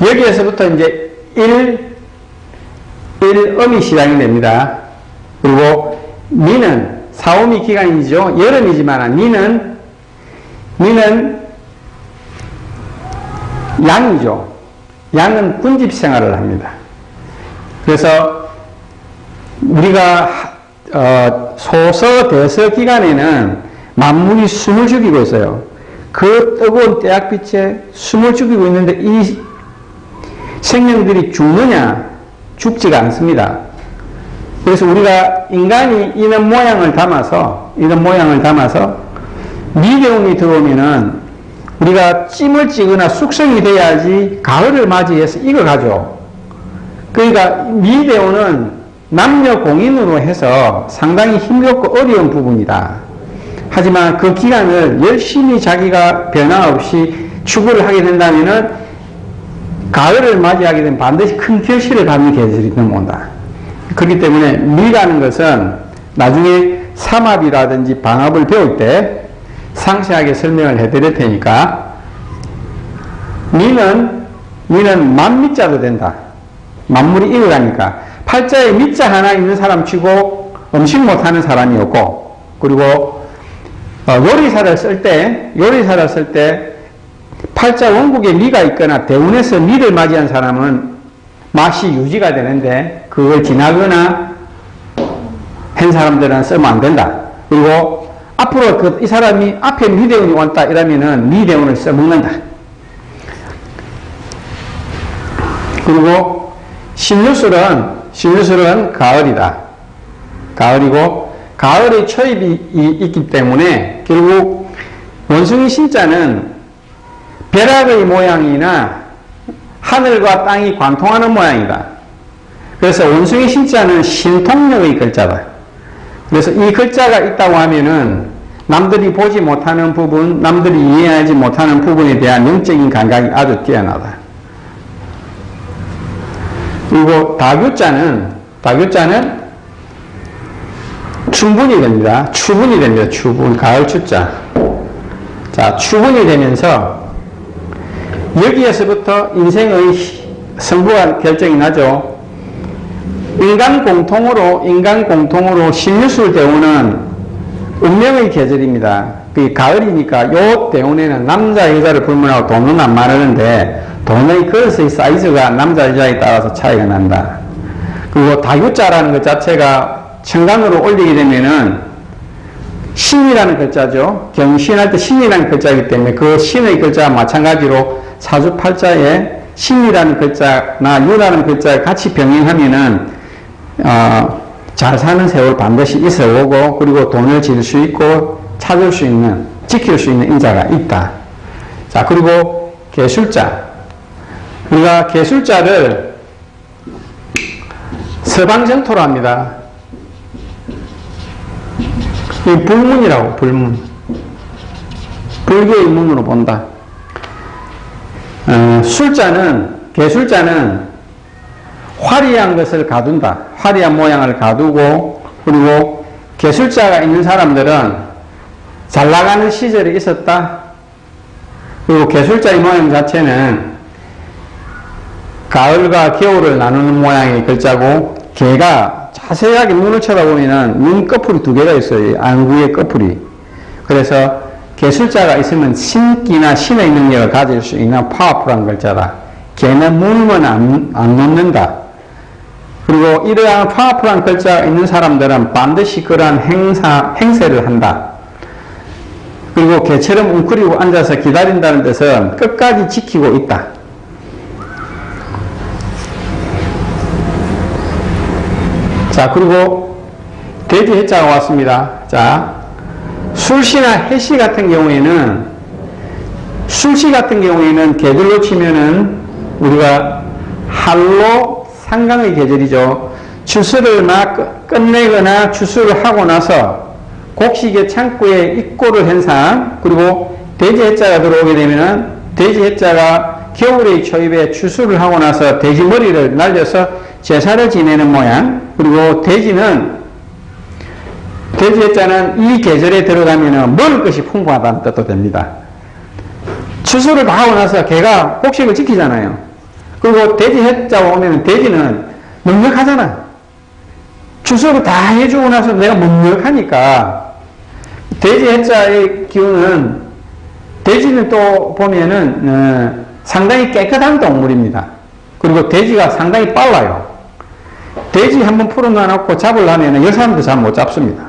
여기에서부터 이제 일음이 시작이 됩니다. 그리고 미는 사오미 기간이죠. 여름이지만 미는 양이죠. 양은 군집 생활을 합니다. 그래서 우리가 소서 대서 기간에는 만물이 숨을 죽이고 있어요. 그 뜨거운 태양빛에 숨을 죽이고 있는데 이 생명들이 죽느냐? 죽지가 않습니다. 그래서 우리가 인간이 이런 모양을 담아서 미대움이 들어오면은 우리가 찜을 찌거나 숙성이 돼야지 가을을 맞이해서 익어가죠. 그러니까 미대오는 남녀 공인으로 해서 상당히 힘겹고 어려운 부분이다. 하지만 그 기간을 열심히 자기가 변화 없이 추구를 하게 된다면은 가을을 맞이하게 되면 반드시 큰 결실을 갖는 계절이 넘어온다. 그렇기 때문에 미라는 것은 나중에 삼합이라든지 방합을 배울 때 상세하게 설명을 해드릴 테니까 미는 만미자도 된다. 만물이 익어가니까 팔자에 미자 하나 있는 사람 치고 음식 못하는 사람이었고, 그리고 요리사를 쓸 때 팔자 원국에 미가 있거나 대운에서 미를 맞이한 사람은 맛이 유지가 되는데 그걸 지나거나 한 사람들은 쓰면 안 된다. 그리고 앞으로 이 사람이 앞에 미대운이 왔다 이러면은 미대운을 써먹는다. 그리고 신유술은 가을이다. 가을이고 가을의 초입이 있기 때문에 결국 원숭이 신자는 벼락의 모양이나 하늘과 땅이 관통하는 모양이다. 그래서 원숭이 신자는 신통력의 글자다. 그래서 이 글자가 있다고 하면은 남들이 보지 못하는 부분, 남들이 이해하지 못하는 부분에 대한 영적인 감각이 아주 뛰어나다. 그리고 다교자는 충분히 됩니다. 추분이 됩니다. 추분, 가을 추자. 자, 추분이 되면서 여기에서부터 인생의 승부가 결정이 나죠. 인간 공통으로 신유술 대운은 운명의 계절입니다. 그 가을이니까 요 대운에는 남자 여자를 불문하고 돈은 안 많았는데 돈의 그릇의 사이즈가 남자 여자에 따라서 차이가 난다. 그리고 다유자라는 것 자체가 천간으로 올리게 되면은 신이라는 글자죠. 경신할 때 신이라는 글자이기 때문에 그 신의 글자와 마찬가지로 사주팔자에 신이라는 글자나 유라는 글자가 같이 병행하면은 잘 사는 세월 반드시 있어 오고, 그리고 돈을 지을 수 있고 찾을 수 있는, 지킬 수 있는 인자가 있다. 자, 그리고 개술자. 우리가 개술자를 서방정토로 합니다. 이 불문이라고, 불문. 불교의 문으로 본다. 개술자는 화려한 것을 가둔다. 화려한 모양을 가두고, 그리고 개술자가 있는 사람들은 잘 나가는 시절이 있었다. 그리고 개술자의 모양 자체는 가을과 겨울을 나누는 모양의 글자고, 개가 자세하게 눈을 쳐다보면은 눈 꺼풀이 두 개가 있어요. 안구의 꺼풀이. 그래서 개술자가 있으면 신기나 신의 능력을 가질 수 있는 파워풀한 글자다. 개는 물면 안 놓는다. 그리고 이러한 파워풀한 글자가 있는 사람들은 반드시 그러한 행세를 한다. 그리고 개처럼 웅크리고 앉아서 기다린다는 뜻은 끝까지 지키고 있다. 자, 그리고 돼지 해자가 왔습니다. 자, 술시나 해시 같은 경우에는 계절로 치면은 우리가 한로 상강의 계절이죠. 추수를 막 끝내거나 추수를 하고 나서 곡식의 창고에 입고를 한 사람, 그리고 돼지 해자가 들어오게 되면은 돼지 해자가 겨울의 초입에 추수를 하고 나서 돼지 머리를 날려서 제사를 지내는 모양. 그리고 돼지는 돼지 해자는 이 계절에 들어가면 먹을 것이 풍부하다는 뜻도 됩니다. 추수를 다 하고 나서 개가 곡식을 지키잖아요. 그리고 돼지 해자가 오면 돼지는 넉넉하잖아. 추수를 다 해주고 나서 내가 넉넉하니까 돼지 해자의 기운은 돼지는 또 보면은 상당히 깨끗한 동물입니다. 그리고 돼지가 상당히 빨라요. 돼지 한번 풀어놔놓고 잡으려면 여사람도 잘 못 잡습니다.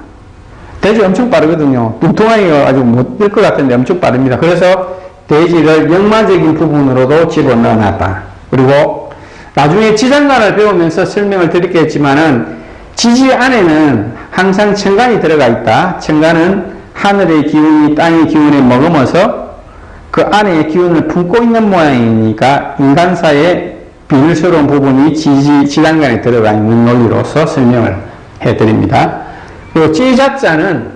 돼지 엄청 빠르거든요. 뚱뚱하기가 아주 못 될 것 같은데 엄청 빠릅니다. 그래서 돼지를 역마적인 부분으로도 집어넣어놨다. 그리고 나중에 지장간을 배우면서 설명을 드리겠지만은 지지 안에는 항상 천간이 들어가 있다. 천간은 하늘의 기운이 땅의 기운에 머금어서 그 안에 기운을 품고 있는 모양이니까 인간사의 비밀스러운 부분이 지장간에 들어가 있는 논리로서 설명을 해드립니다. 그리고 찌자자는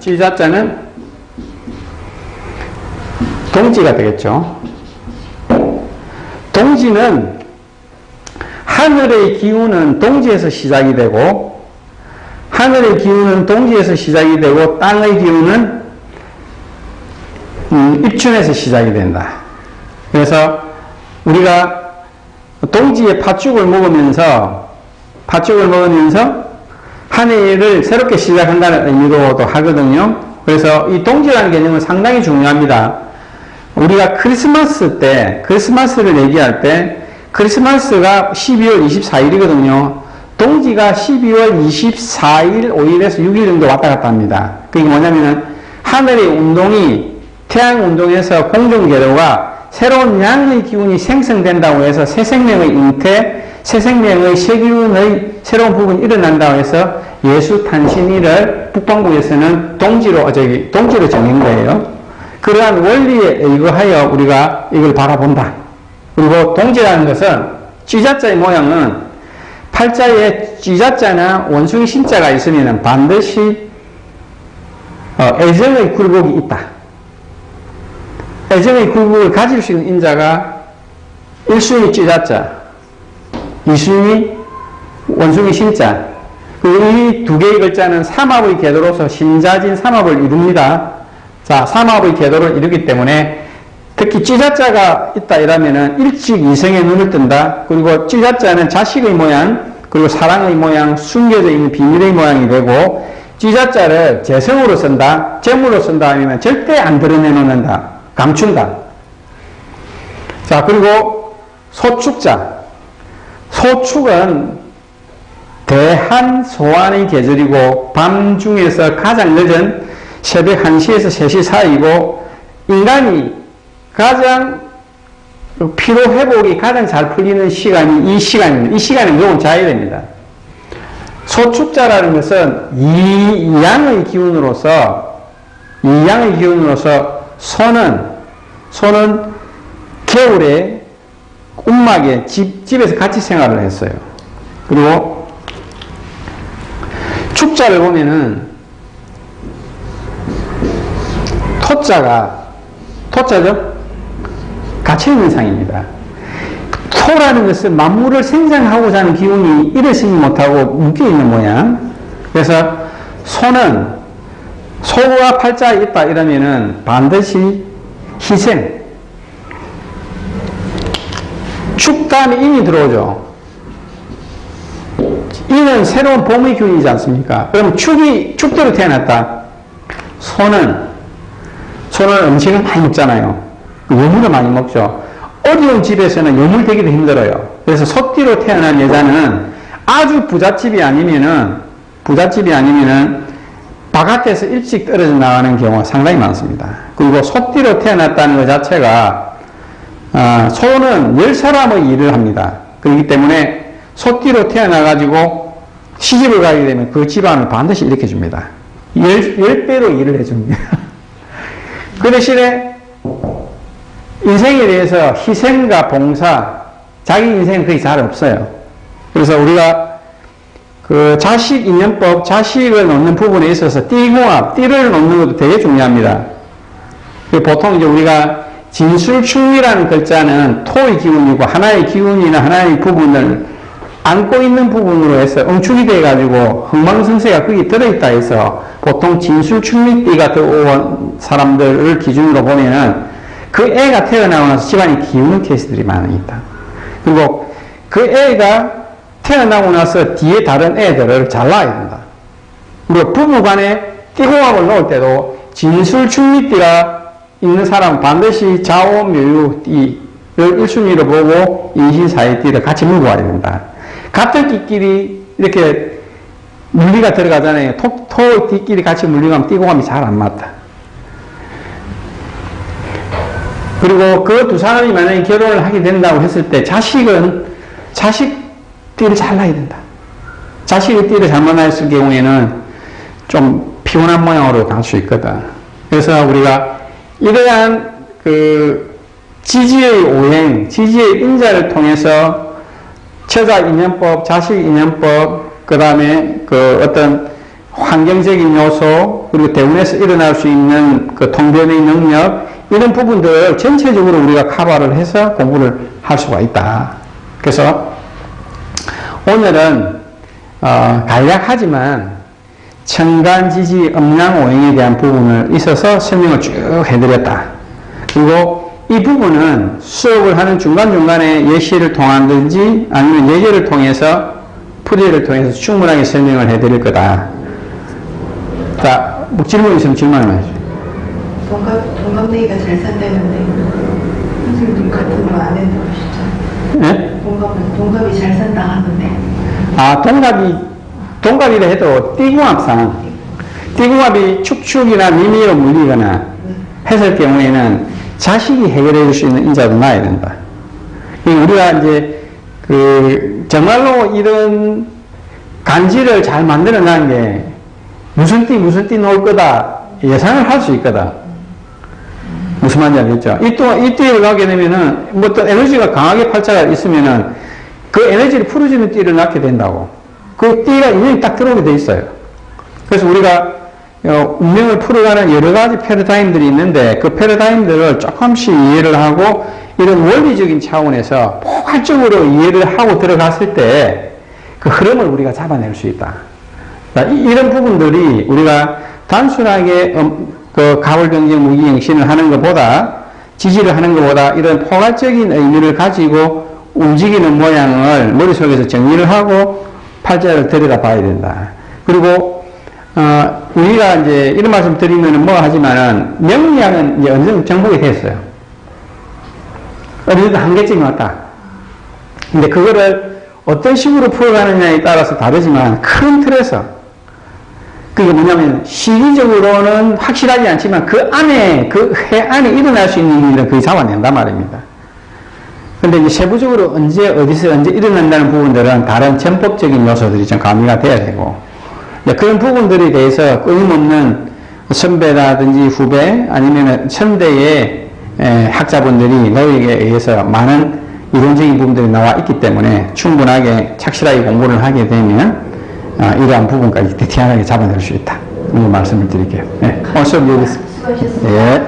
동지가 되겠죠. 동지는 하늘의 기운은 동지에서 시작이 되고 하늘의 기운은 동지에서 시작이 되고 땅의 기운은 입춘에서 시작이 된다. 그래서 우리가 동지의 팥죽을 먹으면서 한 해를 새롭게 시작한다는 의미로도 하거든요. 그래서 이 동지라는 개념은 상당히 중요합니다. 우리가 크리스마스를 얘기할 때 크리스마스가 12월 24일이거든요. 동지가 12월 24일, 5일에서 6일 정도 왔다 갔다 합니다. 그게 뭐냐면은 하늘의 운동이 태양 운동에서 공중궤도가 새로운 양의 기운이 생성된다고 해서 새 생명의 잉태, 새 생명의 세기운의 새로운 부분이 일어난다고 해서 예수 탄신일을 북방국에서는 동지로 정한 거예요. 그러한 원리에 의거하여 우리가 이걸 바라본다. 그리고 동지라는 것은 쥐자자의 모양은 팔자에 쥐자자나 원숭이 신자가 있으면 반드시 애정의 굴곡이 있다. 애정의 굴곡을 가질 수 있는 인자가 1순위 쥐자자, 2순위 원숭이 신자, 이 두 개의 글자는 삼합의 궤도로서 신자진 삼합을 이룹니다. 자, 삼합의 궤도를 이루기 때문에 특히 쥐자자가 있다 이러면은 일찍 이성의 눈을 뜬다. 그리고 쥐자자는 자식의 모양, 그리고 사랑의 모양, 숨겨져 있는 비밀의 모양이 되고, 쥐자자를 재성으로 쓴다, 재물로 쓴다 하면 절대 안 드러내놓는다, 감춘다. 자, 그리고 소축자. 소축은 대한 소환의 계절이고 밤 중에서 가장 늦은 새벽 1시에서 3시 사이고 인간이 가장 피로 회복이 가장 잘 풀리는 시간이 이 시간입니다. 이 시간에 무조건 자야 됩니다. 소축자라는 것은 이 양의 기운으로서 소는 겨울에 움막에 집에서 같이 생활을 했어요. 그리고 축자를 보면은 토자죠? 갇혀있는 상입니다. 토라는 것은 만물을 생장하고자 하는 기운이 일어서지 못하고 묶여있는 모양. 그래서 소가 팔자에 있다 이러면은 반드시 희생. 축 다음에 인이 들어오죠. 이는 새로운 봄의 기운이지 않습니까? 그럼 축대로 태어났다. 소는 음식을 많이 먹잖아요. 요물을 많이 먹죠. 어려운 집에서는 요물 되기도 힘들어요. 그래서 소띠로 태어난 여자는 아주 부잣집이 아니면은 바깥에서 일찍 떨어져 나가는 경우가 상당히 많습니다. 그리고 소띠로 태어났다는 것 자체가 소는 10사람의 일을 합니다. 그렇기 때문에 소띠로 태어나가지고 시집을 가게 되면 그 집안을 반드시 일으켜줍니다. 10배로 일을 해줍니다. 그 대신에 인생에 대해서 희생과 봉사, 자기 인생은 거의 잘 없어요. 그래서 우리가 그 자식 인연법, 자식을 놓는 부분에 있어서 띠를 놓는 것도 되게 중요합니다. 보통 이제 우리가 진술충이라는 글자는 토의 기운이고 하나의 기운이나 하나의 부분을 안고 있는 부분으로 해서 응축이 돼가지고 흥망성쇠가 거기 들어있다 해서 보통 진술충미띠가 들어온 사람들을 기준으로 보면은 그 애가 태어나고 나서 집안이 기우는 케이스들이 많이 있다. 그리고 그 애가 태어나고 나서 뒤에 다른 애들을 잘라야 된다. 그리고 부부간에 띠궁합을 놓을 때도 진술충미띠가 있는 사람은 반드시 좌우묘유띠를 1순위로 보고 인신사이띠를 같이 물고 와야 된다. 같은 띠끼리 이렇게 물리가 들어가잖아요. 토 띠끼리 같이 물리가면 띠궁합이 잘 안 맞다. 그리고 그 두 사람이 만약에 결혼을 하게 된다고 했을 때 자식 띠를 잘라야 된다. 자식의 띠를 잘못 놨을 경우에는 좀 피곤한 모양으로 갈 수 있거든. 그래서 우리가 이러한 그 지지의 오행, 지지의 인자를 통해서 처자 인연법, 자식 인연법, 그 다음에 그 어떤 환경적인 요소, 그리고 대운에서 일어날 수 있는 그 통변의 능력, 이런 부분들을 전체적으로 우리가 커버를 해서 공부를 할 수가 있다. 그래서 오늘은 간략하지만 천간지지 음양오행에 대한 부분을 있어서 설명을 쭉 해드렸다. 그리고 이 부분은 수업을 하는 중간중간에 예시를 통한든지 아니면 예제를 통해서 풀이를 통해서 충분하게 설명을 해드릴 거다. 자, 뭐 질문 있으면 질문을 해주세요. 동갑내기가 잘 산다는데 선생님 같은 거 안 된다고 하시죠? 네? 동갑이 잘 산다 하는데. 아, 동갑이라 해도 띠궁합상, 띠궁합이 축축이나 미미로 물리거나 했을 경우에는 자식이 해결해 줄 수 있는 인자도 나야 된다. 우리가 이제, 정말로 이런 간지를 잘 만들어 놓은 게 무슨 띠 놓을 거다 예상을 할 수 있거든. 무슨 말인지 알겠죠? 이 띠를 가게 되면은, 뭐 또 에너지가 강하게 팔자가 있으면은 그 에너지를 풀어주는 띠를 낳게 된다고. 그 띠가 인연이 딱 들어오게 돼 있어요. 그래서 우리가 운명을 풀어가는 여러 가지 패러다임들이 있는데 그 패러다임들을 조금씩 이해를 하고 이런 원리적인 차원에서 포괄적으로 이해를 하고 들어갔을 때 그 흐름을 우리가 잡아낼 수 있다. 이런 부분들이 우리가 단순하게 그 가월경쟁 무기행신을 하는 것보다 지지를 하는 것보다 이런 포괄적인 의미를 가지고 움직이는 모양을 머릿속에서 정리를 하고 팔자를 들여다 봐야 된다. 그리고 우리가 이제 이런 말씀 드리면은 뭐 하지만은 명리학은 이제 어느 정도 정복이 됐어요. 어느 정도 한계점이 왔다. 근데 그거를 어떤 식으로 풀어가느냐에 따라서 다르지만 큰 틀에서 그게 뭐냐면 시기적으로는 확실하지 않지만 그 안에 그 해 안에 일어날 수 있는 일은 거의 잡아낸단 말입니다. 근데 이제 세부적으로 언제 어디서 언제 일어난다는 부분들은 다른 전법적인 요소들이 좀 가미가 돼야 되고 그런 부분들에 대해서 끊임없는 선배라든지 후배 아니면 선대의 학자분들이 너에게 의해서 많은 이론적인 부분들이 나와 있기 때문에 충분하게 착실하게 공부를 하게 되면 이러한 부분까지 디테일하게 잡아낼 수 있다. 이 말씀을 드릴게요. 네. 수업 여기 있습니다. 수고하셨습니다. 예.